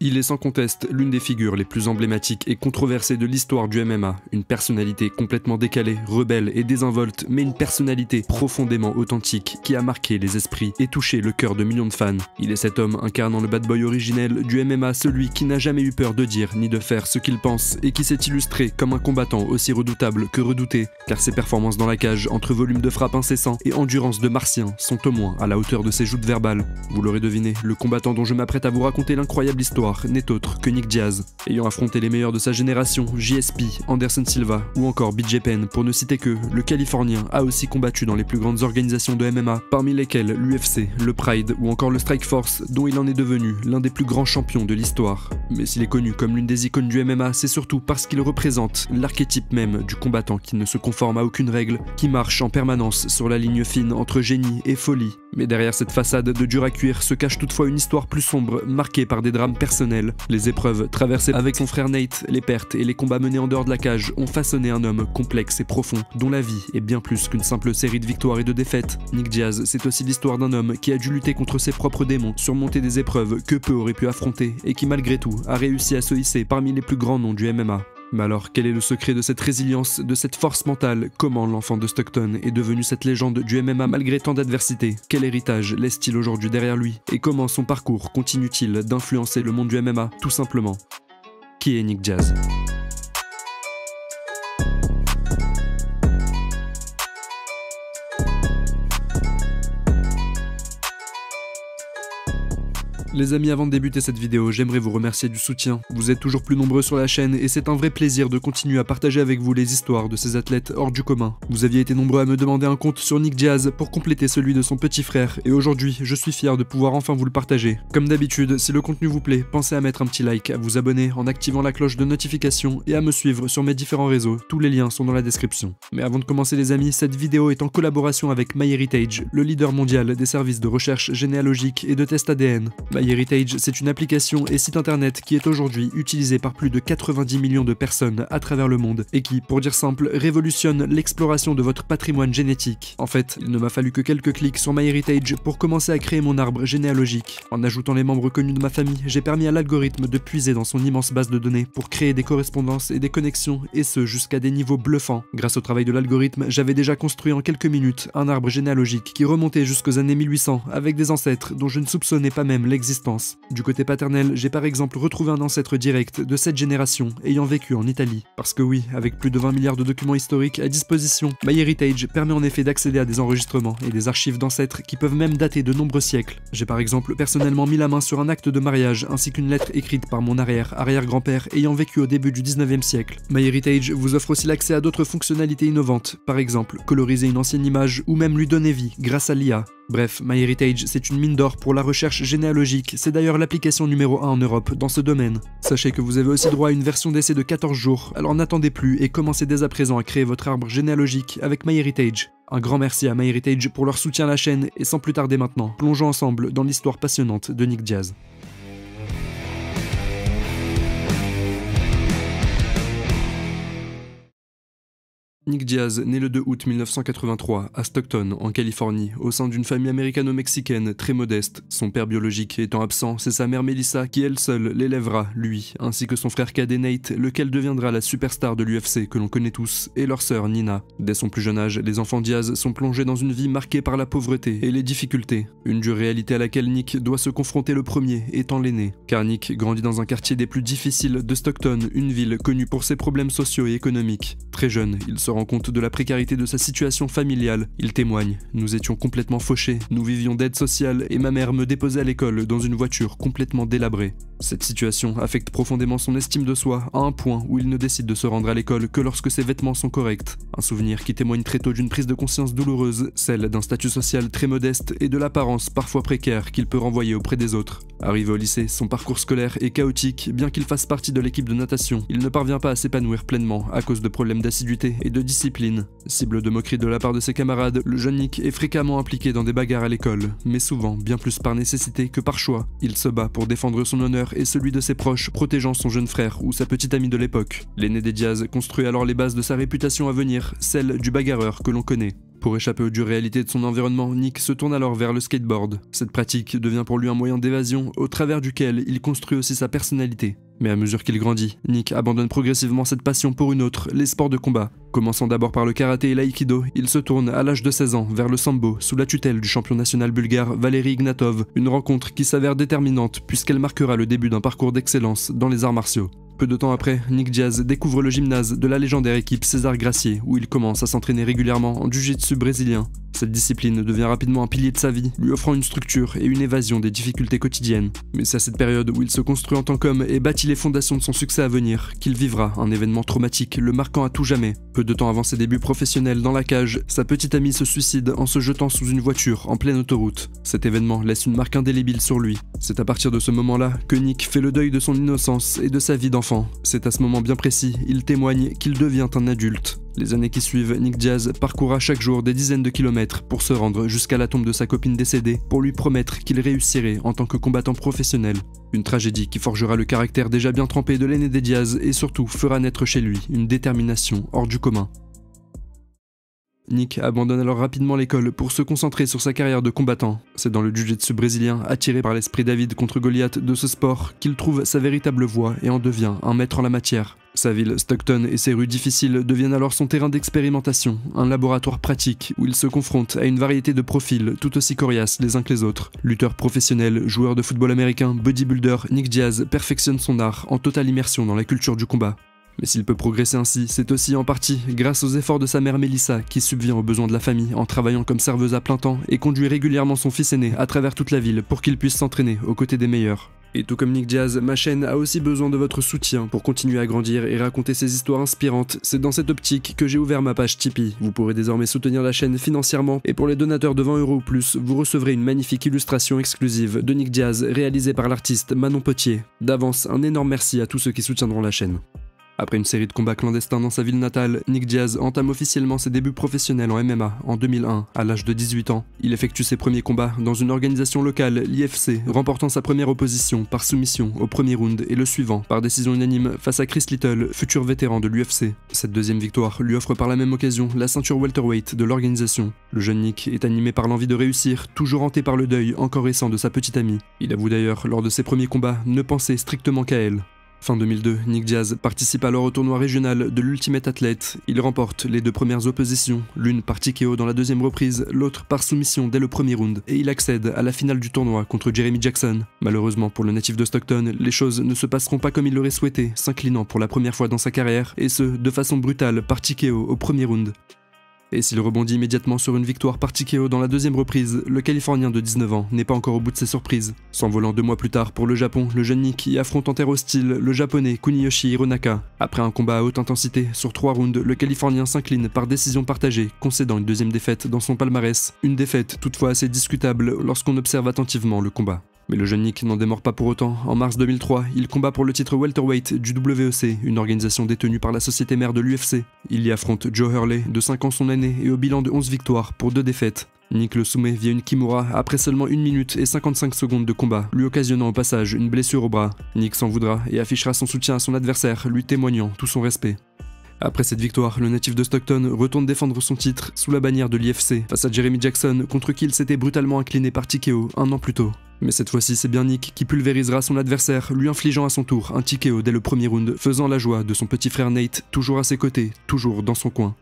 Il est sans conteste l'une des figures les plus emblématiques et controversées de l'histoire du MMA, une personnalité complètement décalée, rebelle et désinvolte, mais une personnalité profondément authentique qui a marqué les esprits et touché le cœur de millions de fans. Il est cet homme incarnant le bad boy originel du MMA, celui qui n'a jamais eu peur de dire ni de faire ce qu'il pense et qui s'est illustré comme un combattant aussi redoutable que redouté, car ses performances dans la cage, entre volume de frappe incessant et endurance de martien, sont au moins à la hauteur de ses joutes verbales. Vous l'aurez deviné, le combattant dont je m'apprête à vous raconter l'incroyable histoire n'est autre que Nick Diaz. Ayant affronté les meilleurs de sa génération, JSP, Anderson Silva ou encore BJ Penn pour ne citer que, le Californien a aussi combattu dans les plus grandes organisations de MMA, parmi lesquelles l'UFC, le Pride ou encore le Strikeforce, dont il en est devenu l'un des plus grands champions de l'histoire. Mais s'il est connu comme l'une des icônes du MMA, c'est surtout parce qu'il représente l'archétype même du combattant qui ne se conforme à aucune règle, qui marche en permanence sur la ligne fine entre génie et folie. Mais derrière cette façade de dur à cuire se cache toutefois une histoire plus sombre, marquée par des drames personnels. Les épreuves traversées avec son frère Nate, les pertes et les combats menés en dehors de la cage ont façonné un homme complexe et profond, dont la vie est bien plus qu'une simple série de victoires et de défaites. Nick Diaz, c'est aussi l'histoire d'un homme qui a dû lutter contre ses propres démons, surmonter des épreuves que peu auraient pu affronter et qui malgré tout a réussi à se hisser parmi les plus grands noms du MMA. Mais alors, quel est le secret de cette résilience, de cette force mentale? Comment l'enfant de Stockton est devenu cette légende du MMA malgré tant d'adversité? Quel héritage laisse-t-il aujourd'hui derrière lui? Et comment son parcours continue-t-il d'influencer le monde du MMA, tout simplement? Qui est Nick Diaz? Les amis, avant de débuter cette vidéo, j'aimerais vous remercier du soutien. Vous êtes toujours plus nombreux sur la chaîne et c'est un vrai plaisir de continuer à partager avec vous les histoires de ces athlètes hors du commun. Vous aviez été nombreux à me demander un compte sur Nick Diaz pour compléter celui de son petit frère et aujourd'hui, je suis fier de pouvoir enfin vous le partager. Comme d'habitude, si le contenu vous plaît, pensez à mettre un petit like, à vous abonner en activant la cloche de notification et à me suivre sur mes différents réseaux. Tous les liens sont dans la description. Mais avant de commencer les amis, cette vidéo est en collaboration avec MyHeritage, le leader mondial des services de recherche généalogique et de test ADN. MyHeritage, c'est une application et site internet qui est aujourd'hui utilisée par plus de 90 millions de personnes à travers le monde et qui, pour dire simple, révolutionne l'exploration de votre patrimoine génétique. En fait, il ne m'a fallu que quelques clics sur MyHeritage pour commencer à créer mon arbre généalogique. En ajoutant les membres connus de ma famille, j'ai permis à l'algorithme de puiser dans son immense base de données pour créer des correspondances et des connexions, et ce jusqu'à des niveaux bluffants. Grâce au travail de l'algorithme, j'avais déjà construit en quelques minutes un arbre généalogique qui remontait jusqu'aux années 1800 avec des ancêtres dont je ne soupçonnais pas même l'existence. Du côté paternel, j'ai par exemple retrouvé un ancêtre direct de cette génération ayant vécu en Italie. Parce que oui, avec plus de 20 milliards de documents historiques à disposition, MyHeritage permet en effet d'accéder à des enregistrements et des archives d'ancêtres qui peuvent même dater de nombreux siècles. J'ai par exemple personnellement mis la main sur un acte de mariage ainsi qu'une lettre écrite par mon arrière-arrière-grand-père ayant vécu au début du 19e siècle. MyHeritage vous offre aussi l'accès à d'autres fonctionnalités innovantes, par exemple coloriser une ancienne image ou même lui donner vie grâce à l'IA. Bref, MyHeritage, c'est une mine d'or pour la recherche généalogique, c'est d'ailleurs l'application numéro 1 en Europe dans ce domaine. Sachez que vous avez aussi droit à une version d'essai de 14 jours, alors n'attendez plus et commencez dès à présent à créer votre arbre généalogique avec MyHeritage. Un grand merci à MyHeritage pour leur soutien à la chaîne et sans plus tarder maintenant, plongeons ensemble dans l'histoire passionnante de Nick Diaz. Nick Diaz, né le 2 août 1983 à Stockton, en Californie, au sein d'une famille américano-mexicaine très modeste. Son père biologique étant absent, c'est sa mère Melissa qui elle seule l'élèvera, lui, ainsi que son frère cadet Nate, lequel deviendra la superstar de l'UFC que l'on connaît tous, et leur sœur Nina. Dès son plus jeune âge, les enfants Diaz sont plongés dans une vie marquée par la pauvreté et les difficultés. Une dure réalité à laquelle Nick doit se confronter le premier, étant l'aîné. Car Nick grandit dans un quartier des plus difficiles de Stockton, une ville connue pour ses problèmes sociaux et économiques. Très jeune, il se rend compte de la précarité de sa situation familiale. Il témoigne: « Nous étions complètement fauchés, nous vivions d'aide sociale et ma mère me déposait à l'école dans une voiture complètement délabrée. » Cette situation affecte profondément son estime de soi à un point où il ne décide de se rendre à l'école que lorsque ses vêtements sont corrects. Un souvenir qui témoigne très tôt d'une prise de conscience douloureuse, celle d'un statut social très modeste et de l'apparence parfois précaire qu'il peut renvoyer auprès des autres. Arrivé au lycée, son parcours scolaire est chaotique, bien qu'il fasse partie de l'équipe de natation. Il ne parvient pas à s'épanouir pleinement à cause de problèmes d'assiduité et de discipline. Cible de moquerie de la part de ses camarades, le jeune Nick est fréquemment impliqué dans des bagarres à l'école, mais souvent bien plus par nécessité que par choix. Il se bat pour défendre son honneur et celui de ses proches, protégeant son jeune frère ou sa petite amie de l'époque. L'aîné des Diaz construit alors les bases de sa réputation à venir, celle du bagarreur que l'on connaît. Pour échapper aux dures réalités de son environnement, Nick se tourne alors vers le skateboard. Cette pratique devient pour lui un moyen d'évasion au travers duquel il construit aussi sa personnalité. Mais à mesure qu'il grandit, Nick abandonne progressivement cette passion pour une autre, les sports de combat. Commençant d'abord par le karaté et l'aïkido, il se tourne à l'âge de 16 ans vers le sambo sous la tutelle du champion national bulgare Valeri Ignatov, une rencontre qui s'avère déterminante puisqu'elle marquera le début d'un parcours d'excellence dans les arts martiaux. Peu de temps après, Nick Diaz découvre le gymnase de la légendaire équipe César Gracie où il commence à s'entraîner régulièrement en jiu-jitsu brésilien. Cette discipline devient rapidement un pilier de sa vie, lui offrant une structure et une évasion des difficultés quotidiennes. Mais c'est à cette période où il se construit en tant qu'homme et bâtit les fondations de son succès à venir qu'il vivra un événement traumatique le marquant à tout jamais. Peu de temps avant ses débuts professionnels dans la cage, sa petite amie se suicide en se jetant sous une voiture en pleine autoroute. Cet événement laisse une marque indélébile sur lui. C'est à partir de ce moment-là que Nick fait le deuil de son innocence et de sa vie d'enfant. C'est à ce moment bien précis, il témoigne qu'il devient un adulte. Les années qui suivent, Nick Diaz parcourra chaque jour des dizaines de kilomètres pour se rendre jusqu'à la tombe de sa copine décédée pour lui promettre qu'il réussirait en tant que combattant professionnel. Une tragédie qui forgera le caractère déjà bien trempé de l'aîné des Diaz et surtout fera naître chez lui une détermination hors du commun. Nick abandonne alors rapidement l'école pour se concentrer sur sa carrière de combattant. C'est dans le jiu-jitsu brésilien, attiré par l'esprit David contre Goliath de ce sport, qu'il trouve sa véritable voie et en devient un maître en la matière. Sa ville, Stockton, et ses rues difficiles deviennent alors son terrain d'expérimentation, un laboratoire pratique où il se confronte à une variété de profils tout aussi coriaces les uns que les autres. Lutteur professionnel, joueur de football américain, bodybuilder, Nick Diaz perfectionne son art en totale immersion dans la culture du combat. Mais s'il peut progresser ainsi, c'est aussi en partie grâce aux efforts de sa mère Melissa qui subvient aux besoins de la famille en travaillant comme serveuse à plein temps et conduit régulièrement son fils aîné à travers toute la ville pour qu'il puisse s'entraîner aux côtés des meilleurs. Et tout comme Nick Diaz, ma chaîne a aussi besoin de votre soutien pour continuer à grandir et raconter ces histoires inspirantes. C'est dans cette optique que j'ai ouvert ma page Tipeee. Vous pourrez désormais soutenir la chaîne financièrement et pour les donateurs de 20 € ou plus, vous recevrez une magnifique illustration exclusive de Nick Diaz réalisée par l'artiste Manon Potier. D'avance, un énorme merci à tous ceux qui soutiendront la chaîne. Après une série de combats clandestins dans sa ville natale, Nick Diaz entame officiellement ses débuts professionnels en MMA en 2001, à l'âge de 18 ans. Il effectue ses premiers combats dans une organisation locale, l'IFC, remportant sa première opposition par soumission au premier round et le suivant par décision unanime face à Chris Little, futur vétéran de l'UFC. Cette deuxième victoire lui offre par la même occasion la ceinture welterweight de l'organisation. Le jeune Nick est animé par l'envie de réussir, toujours hanté par le deuil encore récent de sa petite amie. Il avoue d'ailleurs, lors de ses premiers combats, ne penser strictement qu'à elle. Fin 2002, Nick Diaz participe alors au tournoi régional de l'Ultimate Athlete. Il remporte les deux premières oppositions, l'une par TKO dans la deuxième reprise, l'autre par soumission dès le premier round, et il accède à la finale du tournoi contre Jeremy Jackson. Malheureusement pour le natif de Stockton, les choses ne se passeront pas comme il l'aurait souhaité, s'inclinant pour la première fois dans sa carrière, et ce, de façon brutale par TKO au premier round. Et s'il rebondit immédiatement sur une victoire par TKO dans la deuxième reprise, le Californien de 19 ans n'est pas encore au bout de ses surprises. S'envolant 2 mois plus tard pour le Japon, le jeune Nick y affronte en terre hostile le japonais Kuniyoshi Hironaka. Après un combat à haute intensité, sur 3 rounds, le Californien s'incline par décision partagée, concédant une deuxième défaite dans son palmarès. Une défaite toutefois assez discutable lorsqu'on observe attentivement le combat. Mais le jeune Nick n'en démord pas pour autant. En mars 2003, il combat pour le titre welterweight du WEC, une organisation détenue par la société mère de l'UFC. Il y affronte Joe Hurley, de 5 ans son aîné, et au bilan de 11 victoires pour 2 défaites. Nick le soumet via une kimura après seulement 1 minute et 55 secondes de combat, lui occasionnant au passage une blessure au bras. Nick s'en voudra et affichera son soutien à son adversaire, lui témoignant tout son respect. Après cette victoire, le natif de Stockton retourne défendre son titre sous la bannière de l'IFC face à Jeremy Jackson, contre qui il s'était brutalement incliné par TKO un an plus tôt. Mais cette fois-ci, c'est bien Nick qui pulvérisera son adversaire, lui infligeant à son tour un TKO dès le premier round, faisant la joie de son petit frère Nate, toujours à ses côtés, toujours dans son coin.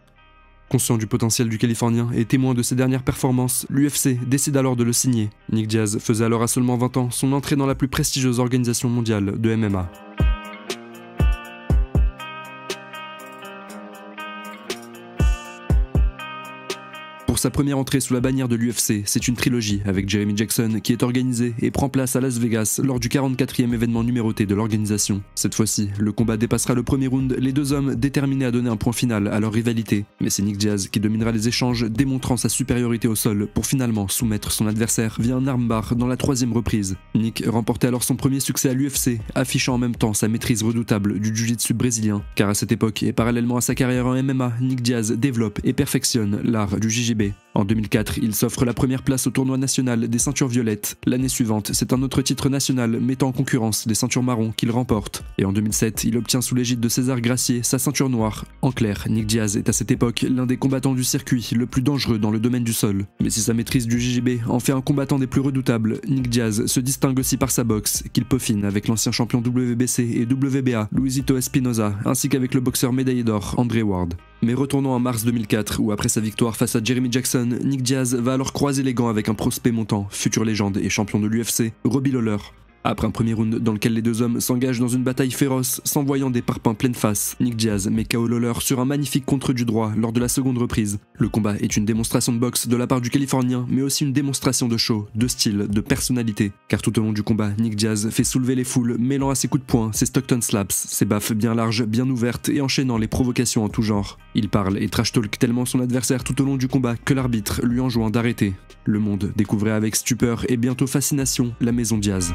Conscient du potentiel du Californien et témoin de ses dernières performances, l'UFC décide alors de le signer. Nick Diaz faisait alors à seulement 20 ans son entrée dans la plus prestigieuse organisation mondiale de MMA. Pour sa première entrée sous la bannière de l'UFC, c'est une trilogie avec Jeremy Jackson qui est organisée et prend place à Las Vegas lors du 44e événement numéroté de l'organisation. Cette fois-ci, le combat dépassera le premier round, les deux hommes déterminés à donner un point final à leur rivalité. Mais c'est Nick Diaz qui dominera les échanges, démontrant sa supériorité au sol pour finalement soumettre son adversaire via un armbar dans la 3e reprise. Nick remportait alors son premier succès à l'UFC, affichant en même temps sa maîtrise redoutable du jiu-jitsu brésilien. Car à cette époque, et parallèlement à sa carrière en MMA, Nick Diaz développe et perfectionne l'art du JJB. l'année. En 2004, il s'offre la première place au tournoi national des ceintures violettes. L'année suivante, c'est un autre titre national mettant en concurrence les ceintures marron qu'il remporte. Et en 2007, il obtient sous l'égide de César Gracier sa ceinture noire. En clair, Nick Diaz est à cette époque l'un des combattants du circuit le plus dangereux dans le domaine du sol. Mais si sa maîtrise du JJB en fait un combattant des plus redoutables, Nick Diaz se distingue aussi par sa boxe, qu'il peaufine avec l'ancien champion WBC et WBA Luisito Espinosa, ainsi qu'avec le boxeur médaillé d'or André Ward. Mais retournons en mars 2004, où après sa victoire face à Jeremy Jackson, Nick Diaz va alors croiser les gants avec un prospect montant, future légende et champion de l'UFC, Robbie Lawler. Après un premier round dans lequel les deux hommes s'engagent dans une bataille féroce, s'envoyant des parpaings pleine face, Nick Diaz met KO Lawler sur un magnifique contre du droit lors de la seconde reprise. Le combat est une démonstration de boxe de la part du Californien, mais aussi une démonstration de show, de style, de personnalité. Car tout au long du combat, Nick Diaz fait soulever les foules, mêlant à ses coups de poing, ses Stockton slaps, ses baffes bien larges, bien ouvertes et enchaînant les provocations en tout genre. Il parle et trash-talk tellement son adversaire tout au long du combat que l'arbitre lui enjoint d'arrêter. Le monde découvrait avec stupeur et bientôt fascination la maison Diaz.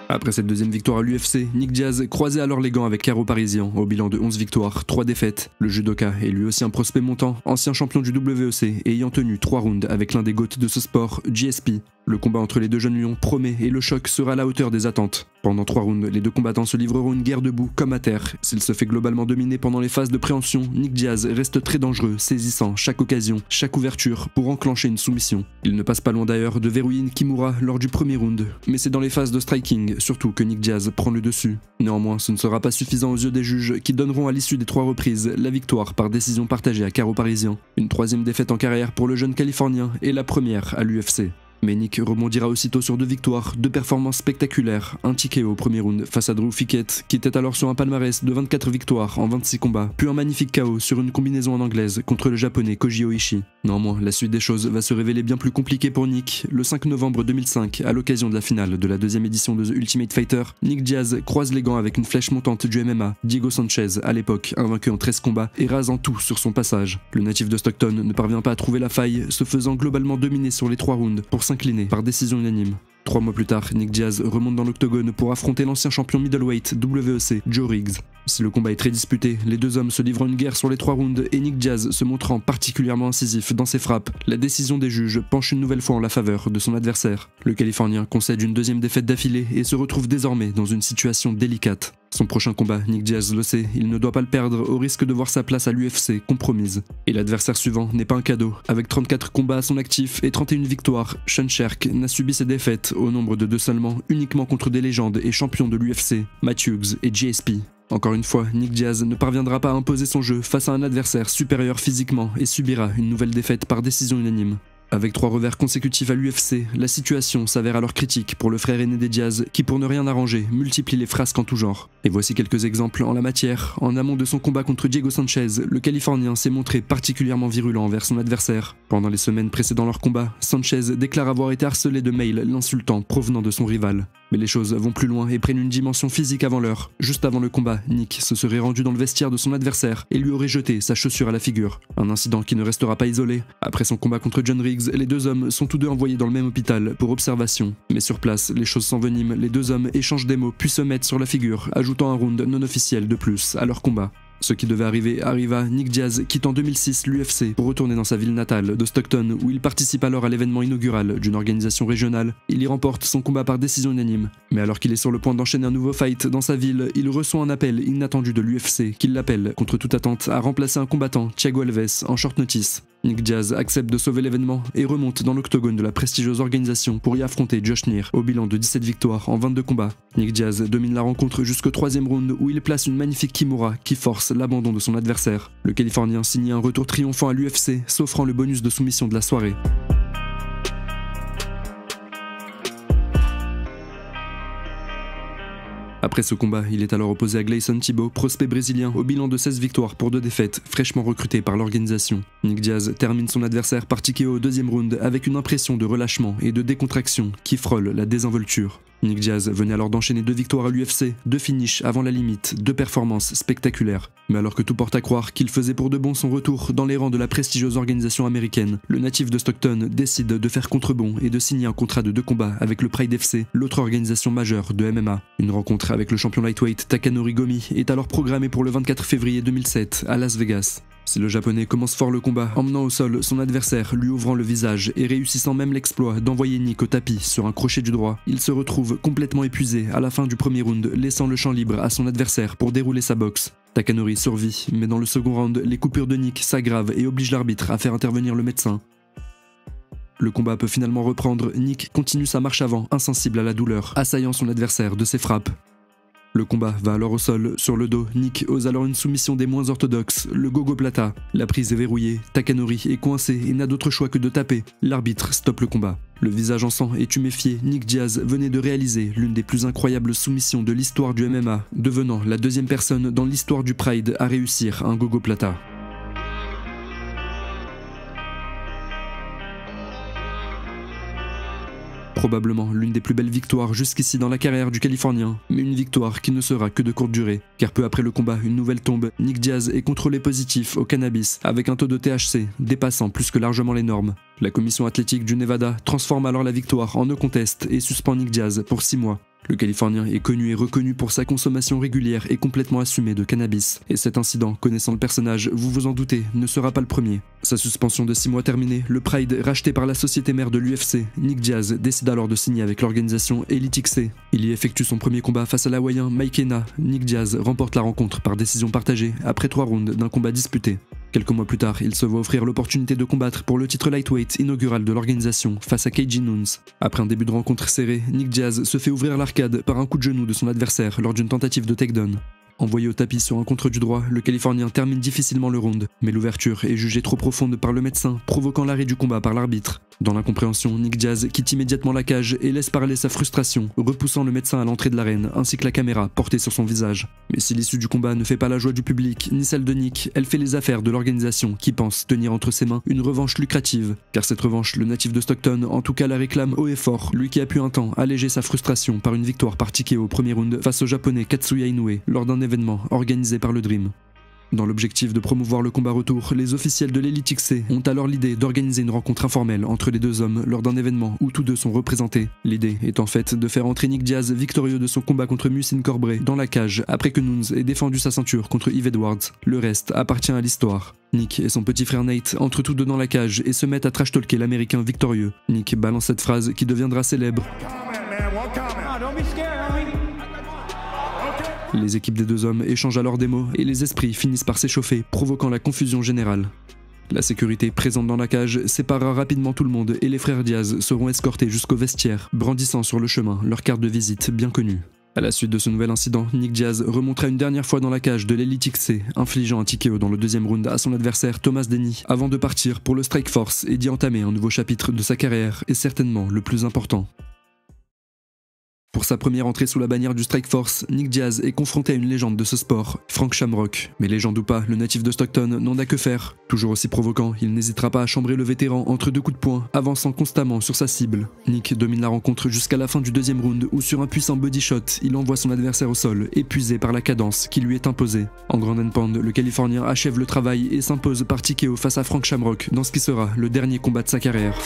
Après cette deuxième victoire à l'UFC, Nick Diaz croisait alors les gants avec Caro Parisien au bilan de 11 victoires, 3 défaites. Le judoka est lui aussi un prospect montant, ancien champion du WEC et ayant tenu 3 rounds avec l'un des GOAT de ce sport, GSP. Le combat entre les deux jeunes lions promet et le choc sera à la hauteur des attentes. Pendant 3 rounds, les deux combattants se livreront une guerre debout comme à terre. S'il se fait globalement dominer pendant les phases de préhension, Nick Diaz reste très dangereux, saisissant chaque occasion, chaque ouverture pour enclencher une soumission. Il ne passe pas loin d'ailleurs de verrouiller Kimura lors du premier round, mais c'est dans les phases de striking surtout que Nick Diaz prend le dessus. Néanmoins, ce ne sera pas suffisant aux yeux des juges qui donneront à l'issue des 3 reprises la victoire par décision partagée à Caro Parisien. Une 3e défaite en carrière pour le jeune Californien et la première à l'UFC. Mais Nick rebondira aussitôt sur 2 victoires, 2 performances spectaculaires, un TKO au premier round face à Drew Fickett, qui était alors sur un palmarès de 24 victoires en 26 combats, puis un magnifique KO sur une combinaison en anglaise contre le japonais Koji Oishi. Néanmoins, la suite des choses va se révéler bien plus compliquée pour Nick. Le 5 novembre 2005, à l'occasion de la finale de la 2e édition de The Ultimate Fighter, Nick Diaz croise les gants avec une flèche montante du MMA, Diego Sanchez, à l'époque invaincu en 13 combats, et rasant tout sur son passage. Le natif de Stockton ne parvient pas à trouver la faille, se faisant globalement dominer sur les 3 rounds pour s'incliner par décision unanime. 3 mois plus tard, Nick Diaz remonte dans l'octogone pour affronter l'ancien champion middleweight WEC, Joe Riggs. Si le combat est très disputé, les deux hommes se livrent une guerre sur les 3 rounds et Nick Diaz se montrant particulièrement incisif dans ses frappes, la décision des juges penche une nouvelle fois en la faveur de son adversaire. Le Californien concède une 2e défaite d'affilée et se retrouve désormais dans une situation délicate. Son prochain combat, Nick Diaz le sait, il ne doit pas le perdre au risque de voir sa place à l'UFC compromise. Et l'adversaire suivant n'est pas un cadeau. Avec 34 combats à son actif et 31 victoires, Sean Sherk n'a subi ses défaites, au nombre de 2 seulement, uniquement contre des légendes et champions de l'UFC, Matt Hughes et GSP. Encore une fois, Nick Diaz ne parviendra pas à imposer son jeu face à un adversaire supérieur physiquement et subira une nouvelle défaite par décision unanime. Avec 3 revers consécutifs à l'UFC, la situation s'avère alors critique pour le frère aîné des Diaz qui, pour ne rien arranger, multiplie les frasques en tout genre. Et voici quelques exemples en la matière. En amont de son combat contre Diego Sanchez, le Californien s'est montré particulièrement virulent envers son adversaire. Pendant les semaines précédant leur combat, Sanchez déclare avoir été harcelé de mails l'insultant provenant de son rival. Mais les choses vont plus loin et prennent une dimension physique avant l'heure. Juste avant le combat, Nick se serait rendu dans le vestiaire de son adversaire et lui aurait jeté sa chaussure à la figure. Un incident qui ne restera pas isolé. Après son combat contre John Riggs, les deux hommes sont tous deux envoyés dans le même hôpital pour observation. Mais sur place, les choses s'enveniment, les deux hommes échangent des mots puis se mettent sur la figure, ajoutant un round non officiel de plus à leur combat. Ce qui devait arriver arriva, Nick Diaz quitte en 2006 l'UFC pour retourner dans sa ville natale de Stockton où il participe alors à l'événement inaugural d'une organisation régionale. Il y remporte son combat par décision unanime. Mais alors qu'il est sur le point d'enchaîner un nouveau fight dans sa ville, il reçoit un appel inattendu de l'UFC qui l'appelle, contre toute attente, à remplacer un combattant, Thiago Alves, en short notice. Nick Diaz accepte de sauver l'événement et remonte dans l'octogone de la prestigieuse organisation pour y affronter Josh Neer au bilan de 17 victoires en 22 combats. Nick Diaz domine la rencontre jusqu'au 3e round où il place une magnifique Kimura qui force l'abandon de son adversaire. Le Californien signe un retour triomphant à l'UFC, s'offrant le bonus de soumission de la soirée. Après ce combat, il est alors opposé à Gleison Tibau, prospect brésilien au bilan de 16 victoires pour 2 défaites, fraîchement recruté par l'organisation. Nick Diaz termine son adversaire par TKO au 2e round avec une impression de relâchement et de décontraction qui frôle la désinvolture. Nick Diaz venait alors d'enchaîner 2 victoires à l'UFC, 2 finishes avant la limite, 2 performances spectaculaires. Mais alors que tout porte à croire qu'il faisait pour de bon son retour dans les rangs de la prestigieuse organisation américaine, le natif de Stockton décide de faire contrebond et de signer un contrat de 2 combats avec le Pride FC, l'autre organisation majeure de MMA. Une rencontre avec le champion lightweight Takanori Gomi est alors programmée pour le 24 février 2007 à Las Vegas. Si le japonais commence fort le combat, emmenant au sol son adversaire, lui ouvrant le visage et réussissant même l'exploit d'envoyer Nick au tapis sur un crochet du droit, il se retrouve complètement épuisé à la fin du premier round, laissant le champ libre à son adversaire pour dérouler sa boxe. Takanori survit, mais dans le second round, les coupures de Nick s'aggravent et obligent l'arbitre à faire intervenir le médecin. Le combat peut finalement reprendre, Nick continue sa marche avant, insensible à la douleur, assaillant son adversaire de ses frappes. Le combat va alors au sol, sur le dos, Nick ose alors une soumission des moins orthodoxes, le gogoplata. La prise est verrouillée, Takanori est coincé et n'a d'autre choix que de taper. L'arbitre stoppe le combat. Le visage en sang et tuméfié, Nick Diaz venait de réaliser l'une des plus incroyables soumissions de l'histoire du MMA, devenant la 2e personne dans l'histoire du Pride à réussir un gogoplata. Probablement l'une des plus belles victoires jusqu'ici dans la carrière du Californien, mais une victoire qui ne sera que de courte durée, car peu après le combat, une nouvelle tombe, Nick Diaz est contrôlé positif au cannabis, avec un taux de THC dépassant plus que largement les normes. La commission athlétique du Nevada transforme alors la victoire en no contest et suspend Nick Diaz pour 6 mois. Le Californien est connu et reconnu pour sa consommation régulière et complètement assumée de cannabis. Et cet incident, connaissant le personnage, vous vous en doutez, ne sera pas le premier. Sa suspension de 6 mois terminée, le Pride, racheté par la société mère de l'UFC, Nick Diaz décide alors de signer avec l'organisation Elite XC. Il y effectue son premier combat face à l'Hawaïen Mike Henna. Nick Diaz remporte la rencontre par décision partagée après 3 rounds d'un combat disputé. Quelques mois plus tard, il se voit offrir l'opportunité de combattre pour le titre lightweight inaugural de l'organisation face à KG Nunes. Après un début de rencontre serré, Nick Diaz se fait ouvrir l'arcade par un coup de genou de son adversaire lors d'une tentative de takedown. Envoyé au tapis sur un contre du droit, le Californien termine difficilement le round, mais l'ouverture est jugée trop profonde par le médecin, provoquant l'arrêt du combat par l'arbitre. Dans l'incompréhension, Nick Diaz quitte immédiatement la cage et laisse parler sa frustration, repoussant le médecin à l'entrée de l'arène, ainsi que la caméra portée sur son visage. Mais si l'issue du combat ne fait pas la joie du public, ni celle de Nick, elle fait les affaires de l'organisation qui pense tenir entre ses mains une revanche lucrative. Car cette revanche, le natif de Stockton en tout cas la réclame haut et fort, lui qui a pu un temps alléger sa frustration par une victoire par TKO au premier round face au japonais Katsuya Inoue lors d'un événement organisé par le Dream. Dans l'objectif de promouvoir le combat retour, les officiels de l'Elite XC ont alors l'idée d'organiser une rencontre informelle entre les 2 hommes lors d'un événement où tous 2 sont représentés. L'idée est en fait de faire entrer Nick Diaz victorieux de son combat contre Musin Corbray dans la cage après que Nunes ait défendu sa ceinture contre Yves Edwards. Le reste appartient à l'histoire. Nick et son petit frère Nate entrent tous 2 dans la cage et se mettent à trash-talker l'américain victorieux. Nick balance cette phrase qui deviendra célèbre. Les équipes des 2 hommes échangent alors des mots et les esprits finissent par s'échauffer, provoquant la confusion générale. La sécurité présente dans la cage séparera rapidement tout le monde et les frères Diaz seront escortés jusqu'au vestiaire, brandissant sur le chemin leur carte de visite bien connue. À la suite de ce nouvel incident, Nick Diaz remontera une dernière fois dans la cage de l'Elite XC, infligeant un TKO dans le 2e round à son adversaire Thomas Denny, avant de partir pour le Strike Force et d'y entamer un nouveau chapitre de sa carrière, et certainement le plus important. Pour sa première entrée sous la bannière du Strike Force, Nick Diaz est confronté à une légende de ce sport, Frank Shamrock. Mais légende ou pas, le natif de Stockton n'en a que faire. Toujours aussi provoquant, il n'hésitera pas à chambrer le vétéran entre 2 coups de poing, avançant constamment sur sa cible. Nick domine la rencontre jusqu'à la fin du 2e round où sur un puissant body shot, il envoie son adversaire au sol, épuisé par la cadence qui lui est imposée. En Ground and Pound, le Californien achève le travail et s'impose par TKO face à Frank Shamrock dans ce qui sera le dernier combat de sa carrière.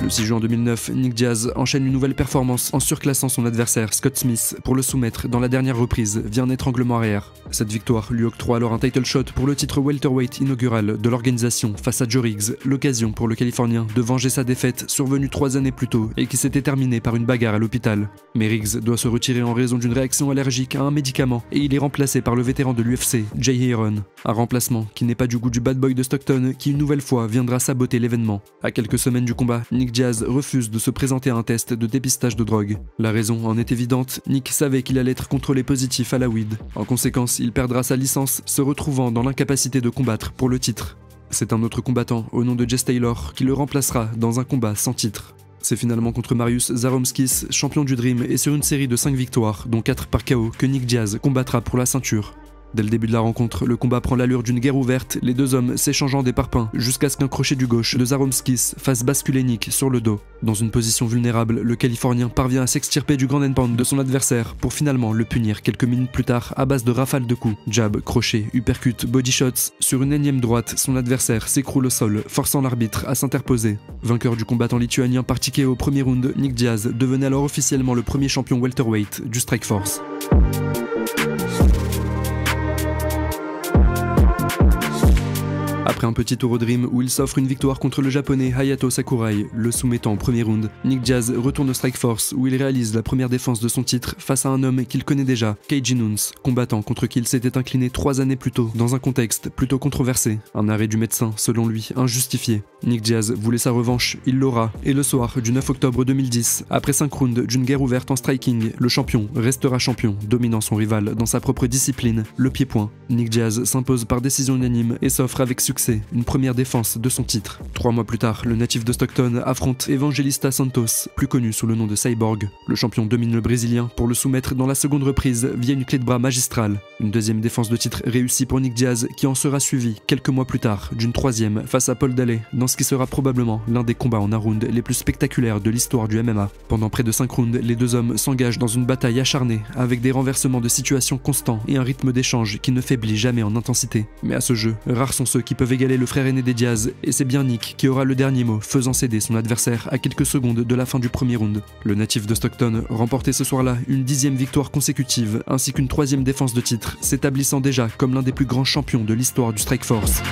Le 6 juin 2009, Nick Diaz enchaîne une nouvelle performance en surclassant son adversaire Scott Smith pour le soumettre dans la dernière reprise via un étranglement arrière. Cette victoire lui octroie alors un title shot pour le titre welterweight inaugural de l'organisation face à Joe Riggs, l'occasion pour le Californien de venger sa défaite survenue 3 années plus tôt et qui s'était terminée par une bagarre à l'hôpital. Mais Riggs doit se retirer en raison d'une réaction allergique à un médicament et il est remplacé par le vétéran de l'UFC, Jay Heron. Un remplacement qui n'est pas du goût du bad boy de Stockton qui une nouvelle fois viendra saboter l'événement. À quelques semaines du combat, Nick Diaz refuse de se présenter à un test de dépistage de drogue. La raison en est évidente, Nick savait qu'il allait être contrôlé positif à la weed. En conséquence, il perdra sa licence, se retrouvant dans l'incapacité de combattre pour le titre. C'est un autre combattant, au nom de Jess Taylor, qui le remplacera dans un combat sans titre. C'est finalement contre Mariusz Zaromskis, champion du Dream et sur une série de 5 victoires, dont 4 par KO, que Nick Diaz combattra pour la ceinture. Dès le début de la rencontre, le combat prend l'allure d'une guerre ouverte, les deux hommes s'échangeant des parpaings, jusqu'à ce qu'un crochet du gauche de Zaromskis fasse basculer Nick sur le dos. Dans une position vulnérable, le Californien parvient à s'extirper du grand endpoint de son adversaire pour finalement le punir quelques minutes plus tard à base de rafales de coups. Jab, crochet, uppercut, body shots. Sur une énième droite, son adversaire s'écroule au sol, forçant l'arbitre à s'interposer. Vainqueur du combattant lituanien par TKO au premier round, Nick Diaz devenait alors officiellement le premier champion welterweight du Strikeforce. Après un petit tour au Dream où il s'offre une victoire contre le japonais Hayato Sakurai, le soumettant au premier round, Nick Diaz retourne au Strikeforce où il réalise la première défense de son titre face à un homme qu'il connaît déjà, Keiji Nunes, combattant contre qui il s'était incliné 3 années plus tôt dans un contexte plutôt controversé. Un arrêt du médecin, selon lui, injustifié. Nick Diaz voulait sa revanche, il l'aura, et le soir du 9 octobre 2010, après 5 rounds d'une guerre ouverte en striking, le champion restera champion, dominant son rival dans sa propre discipline, le pied-point. Nick Diaz s'impose par décision unanime et s'offre avec succès une première défense de son titre. 3 mois plus tard, le natif de Stockton affronte Evangelista Santos, plus connu sous le nom de Cyborg. Le champion domine le Brésilien pour le soumettre dans la seconde reprise via une clé de bras magistrale. Une deuxième défense de titre réussie pour Nick Diaz qui en sera suivie quelques mois plus tard d'une troisième face à Paul Daley dans ce qui sera probablement l'un des combats en un round les plus spectaculaires de l'histoire du MMA. Pendant près de 5 rounds, les deux hommes s'engagent dans une bataille acharnée avec des renversements de situation constants et un rythme d'échange qui ne faiblit jamais en intensité. Mais à ce jeu, rares sont ceux qui peuvent égaler le frère aîné des Diaz, et c'est bien Nick qui aura le dernier mot, faisant céder son adversaire à quelques secondes de la fin du premier round. Le natif de Stockton remportait ce soir-là une 10e victoire consécutive, ainsi qu'une 3e défense de titre, s'établissant déjà comme l'un des plus grands champions de l'histoire du Strikeforce.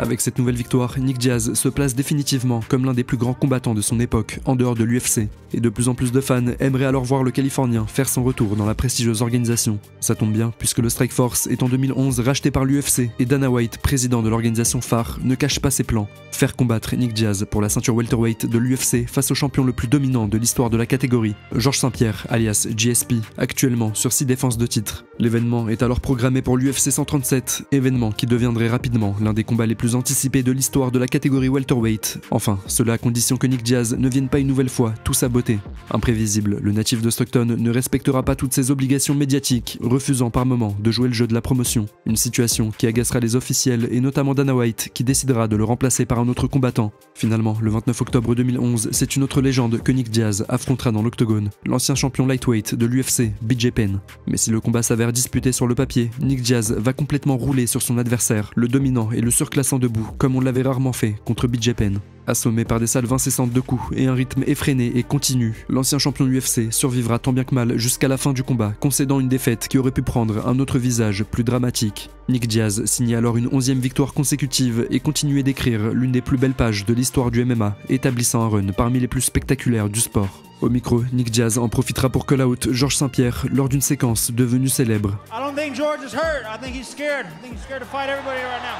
Avec cette nouvelle victoire, Nick Diaz se place définitivement comme l'un des plus grands combattants de son époque, en dehors de l'UFC, et de plus en plus de fans aimeraient alors voir le Californien faire son retour dans la prestigieuse organisation. Ça tombe bien, puisque le Strikeforce est en 2011 racheté par l'UFC, et Dana White, président de l'organisation phare, ne cache pas ses plans. Faire combattre Nick Diaz pour la ceinture welterweight de l'UFC face au champion le plus dominant de l'histoire de la catégorie, Georges St-Pierre, alias GSP, actuellement sur 6 défenses de titre. L'événement est alors programmé pour l'UFC 137, événement qui deviendrait rapidement l'un des combats les plus anticipés de l'histoire de la catégorie welterweight. Enfin, cela à condition que Nick Diaz ne vienne pas une nouvelle fois tout saboter. Imprévisible, le natif de Stockton ne respectera pas toutes ses obligations médiatiques, refusant par moments de jouer le jeu de la promotion. Une situation qui agacera les officiels et notamment Dana White qui décidera de le remplacer par un autre combattant. Finalement, le 29 octobre 2011, c'est une autre légende que Nick Diaz affrontera dans l'octogone, l'ancien champion lightweight de l'UFC, BJ Penn. Mais si le combat s'avère disputé sur le papier, Nick Diaz va complètement rouler sur son adversaire, le dominant et le surclassant debout, comme on l'avait rarement fait contre BJ Penn. Assommé par des salves incessantes de coups et un rythme effréné et continu, l'ancien champion UFC survivra tant bien que mal jusqu'à la fin du combat, concédant une défaite qui aurait pu prendre un autre visage plus dramatique. Nick Diaz signe alors une 11e victoire consécutive et continuait d'écrire l'une des plus belles pages de l'histoire du MMA, établissant un run parmi les plus spectaculaires du sport. Au micro, Nick Diaz en profitera pour call out Georges St-Pierre lors d'une séquence devenue célèbre. I don't think George is hurt. I think he's scared. I think he's scared to fight everybody right now.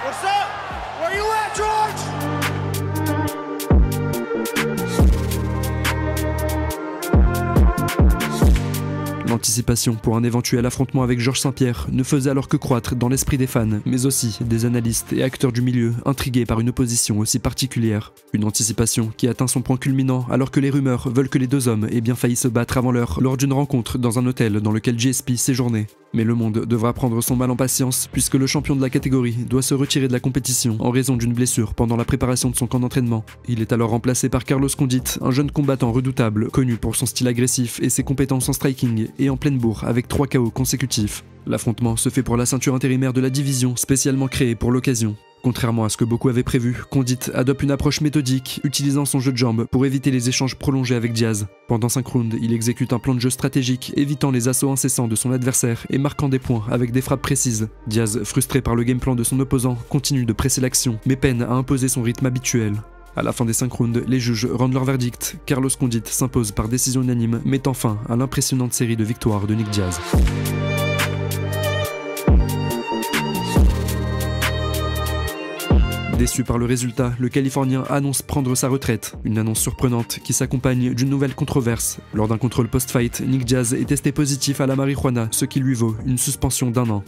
What's up? Where you at, George? L'anticipation pour un éventuel affrontement avec Georges St-Pierre ne faisait alors que croître dans l'esprit des fans, mais aussi des analystes et acteurs du milieu intrigués par une opposition aussi particulière. Une anticipation qui atteint son point culminant alors que les rumeurs veulent que les deux hommes aient bien failli se battre avant l'heure lors d'une rencontre dans un hôtel dans lequel GSP séjournait. Mais le monde devra prendre son mal en patience puisque le champion de la catégorie doit se retirer de la compétition en raison d'une blessure pendant la préparation de son camp d'entraînement. Il est alors remplacé par Carlos Condit, un jeune combattant redoutable, connu pour son style agressif et ses compétences en striking, et en pleine bourre avec 3 KO consécutifs. L'affrontement se fait pour la ceinture intérimaire de la division, spécialement créée pour l'occasion. Contrairement à ce que beaucoup avaient prévu, Condit adopte une approche méthodique, utilisant son jeu de jambes pour éviter les échanges prolongés avec Diaz. Pendant 5 rounds, il exécute un plan de jeu stratégique, évitant les assauts incessants de son adversaire et marquant des points avec des frappes précises. Diaz, frustré par le game plan de son opposant, continue de presser l'action, mais peine à imposer son rythme habituel. À la fin des 5 rounds, les juges rendent leur verdict. Carlos Condit s'impose par décision unanime, mettant fin à l'impressionnante série de victoires de Nick Diaz. Déçu par le résultat, le Californien annonce prendre sa retraite, une annonce surprenante qui s'accompagne d'une nouvelle controverse. Lors d'un contrôle post-fight, Nick Diaz est testé positif à la marijuana, ce qui lui vaut une suspension d'1 an.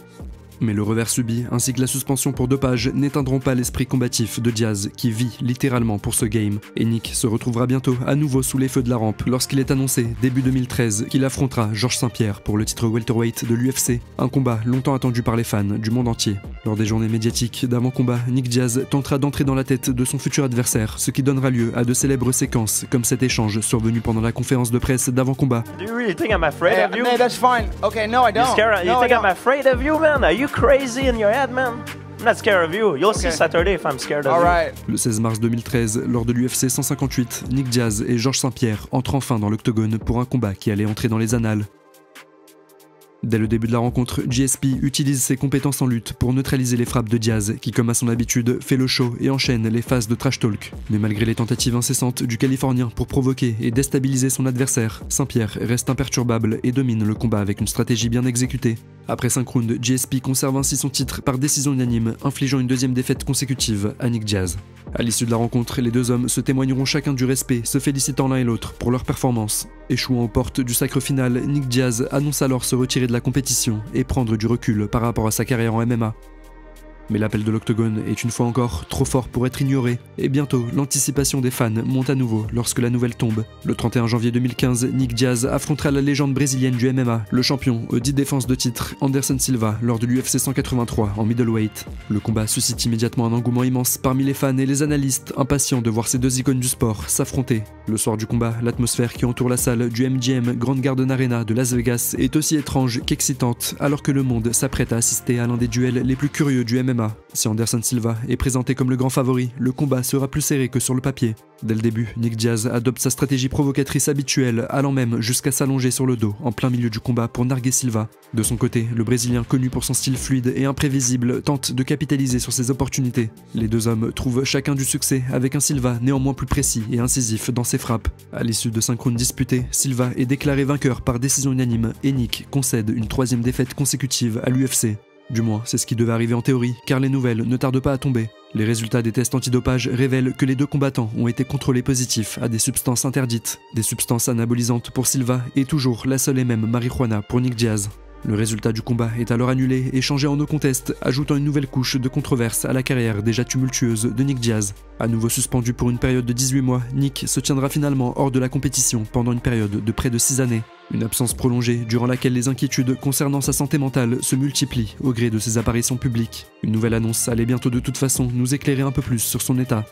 Mais le revers subi, ainsi que la suspension pour dopage, n'éteindront pas l'esprit combatif de Diaz, qui vit littéralement pour ce game. Et Nick se retrouvera bientôt à nouveau sous les feux de la rampe lorsqu'il est annoncé, début 2013, qu'il affrontera Georges St-Pierre pour le titre welterweight de l'UFC, un combat longtemps attendu par les fans du monde entier. Lors des journées médiatiques d'avant-combat, Nick Diaz tentera d'entrer dans la tête de son futur adversaire, ce qui donnera lieu à de célèbres séquences, comme cet échange survenu pendant la conférence de presse d'avant-combat. Do you really think I'm afraid of you? No, that's fine. Okay, no, I don't. You think I'm afraid of you, man? Are you crazy in your head, man? I'm not scared of you. You'll see Saturday if I'm scared of you. Le 16 mars 2013, lors de l'UFC 158, Nick Diaz et Georges St-Pierre entrent enfin dans l'octogone pour un combat qui allait entrer dans les annales. Dès le début de la rencontre, GSP utilise ses compétences en lutte pour neutraliser les frappes de Diaz, qui comme à son habitude fait le show et enchaîne les phases de trash talk. Mais malgré les tentatives incessantes du Californien pour provoquer et déstabiliser son adversaire, St-Pierre reste imperturbable et domine le combat avec une stratégie bien exécutée. Après 5 rounds, GSP conserve ainsi son titre par décision unanime, infligeant une deuxième défaite consécutive à Nick Diaz. À l'issue de la rencontre, les deux hommes se témoigneront chacun du respect, se félicitant l'un et l'autre pour leur performance. Échouant aux portes du sacre final, Nick Diaz annonce alors se retirer de la compétition et prendre du recul par rapport à sa carrière en MMA. Mais l'appel de l'octogone est une fois encore trop fort pour être ignoré, et bientôt l'anticipation des fans monte à nouveau lorsque la nouvelle tombe. Le 31 janvier 2015, Nick Diaz affrontera la légende brésilienne du MMA, le champion aux 10 défenses de titre, Anderson Silva, lors de l'UFC 183 en middleweight. Le combat suscite immédiatement un engouement immense parmi les fans et les analystes, impatients de voir ces deux icônes du sport s'affronter. Le soir du combat, l'atmosphère qui entoure la salle du MGM Grand Garden Arena de Las Vegas est aussi étrange qu'excitante, alors que le monde s'apprête à assister à l'un des duels les plus curieux du MMA. Si Anderson Silva est présenté comme le grand favori, le combat sera plus serré que sur le papier. Dès le début, Nick Diaz adopte sa stratégie provocatrice habituelle, allant même jusqu'à s'allonger sur le dos en plein milieu du combat pour narguer Silva. De son côté, le Brésilien, connu pour son style fluide et imprévisible, tente de capitaliser sur ses opportunités. Les deux hommes trouvent chacun du succès, avec un Silva néanmoins plus précis et incisif dans ses frappes. À l'issue de 5 rounds disputés, Silva est déclaré vainqueur par décision unanime et Nick concède une 3e défaite consécutive à l'UFC. Du moins, c'est ce qui devait arriver en théorie, car les nouvelles ne tardent pas à tomber. Les résultats des tests antidopage révèlent que les deux combattants ont été contrôlés positifs à des substances interdites. Des substances anabolisantes pour Silva et toujours la seule et même marijuana pour Nick Diaz. Le résultat du combat est alors annulé et changé en no contest, ajoutant une nouvelle couche de controverse à la carrière déjà tumultueuse de Nick Diaz. À nouveau suspendu pour une période de 18 mois, Nick se tiendra finalement hors de la compétition pendant une période de près de 6 années. Une absence prolongée durant laquelle les inquiétudes concernant sa santé mentale se multiplient au gré de ses apparitions publiques. Une nouvelle annonce allait bientôt de toute façon nous éclairer un peu plus sur son état.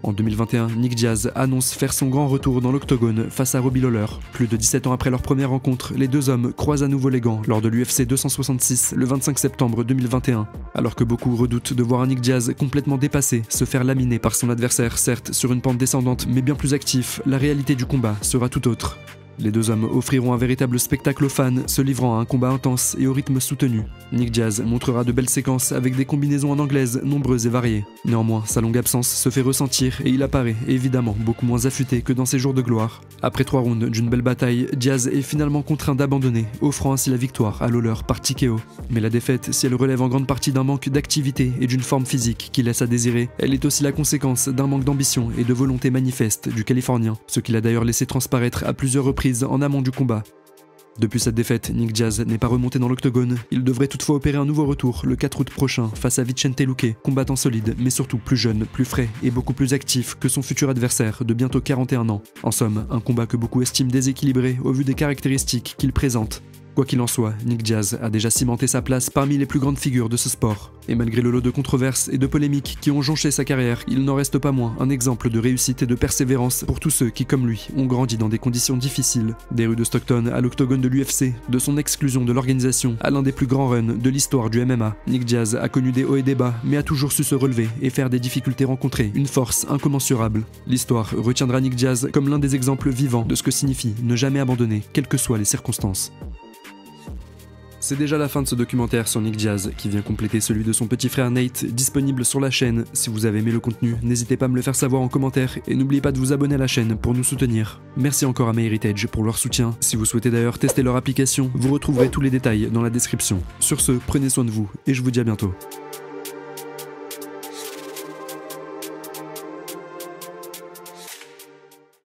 En 2021, Nick Diaz annonce faire son grand retour dans l'octogone face à Robbie Lawler. Plus de 17 ans après leur première rencontre, les deux hommes croisent à nouveau les gants lors de l'UFC 266 le 25 septembre 2021. Alors que beaucoup redoutent de voir un Nick Diaz complètement dépassé, se faire laminer par son adversaire, certes sur une pente descendante mais bien plus actif, la réalité du combat sera tout autre. Les deux hommes offriront un véritable spectacle aux fans, se livrant à un combat intense et au rythme soutenu. Nick Diaz montrera de belles séquences avec des combinaisons en anglaise nombreuses et variées. Néanmoins, sa longue absence se fait ressentir et il apparaît évidemment beaucoup moins affûté que dans ses jours de gloire. Après 3 rounds d'une belle bataille, Diaz est finalement contraint d'abandonner, offrant ainsi la victoire à Lawler par TKO. Mais la défaite, si elle relève en grande partie d'un manque d'activité et d'une forme physique qui laisse à désirer, elle est aussi la conséquence d'un manque d'ambition et de volonté manifeste du Californien, ce qu'il a d'ailleurs laissé transparaître à plusieurs reprises en amont du combat. Depuis cette défaite, Nick Diaz n'est pas remonté dans l'octogone. Il devrait toutefois opérer un nouveau retour le 4 août prochain face à Vicente Luque, combattant solide mais surtout plus jeune, plus frais et beaucoup plus actif que son futur adversaire de bientôt 41 ans. En somme, un combat que beaucoup estiment déséquilibré au vu des caractéristiques qu'il présente. Quoi qu'il en soit, Nick Diaz a déjà cimenté sa place parmi les plus grandes figures de ce sport. Et malgré le lot de controverses et de polémiques qui ont jonché sa carrière, il n'en reste pas moins un exemple de réussite et de persévérance pour tous ceux qui, comme lui, ont grandi dans des conditions difficiles. Des rues de Stockton à l'octogone de l'UFC, de son exclusion de l'organisation à l'un des plus grands runs de l'histoire du MMA, Nick Diaz a connu des hauts et des bas, mais a toujours su se relever et faire des difficultés rencontrées une force incommensurable. L'histoire retiendra Nick Diaz comme l'un des exemples vivants de ce que signifie ne jamais abandonner, quelles que soient les circonstances. C'est déjà la fin de ce documentaire sur Nick Diaz, qui vient compléter celui de son petit frère Nate, disponible sur la chaîne. Si vous avez aimé le contenu, n'hésitez pas à me le faire savoir en commentaire, et n'oubliez pas de vous abonner à la chaîne pour nous soutenir. Merci encore à MyHeritage pour leur soutien. Si vous souhaitez d'ailleurs tester leur application, vous retrouverez tous les détails dans la description. Sur ce, prenez soin de vous, et je vous dis à bientôt.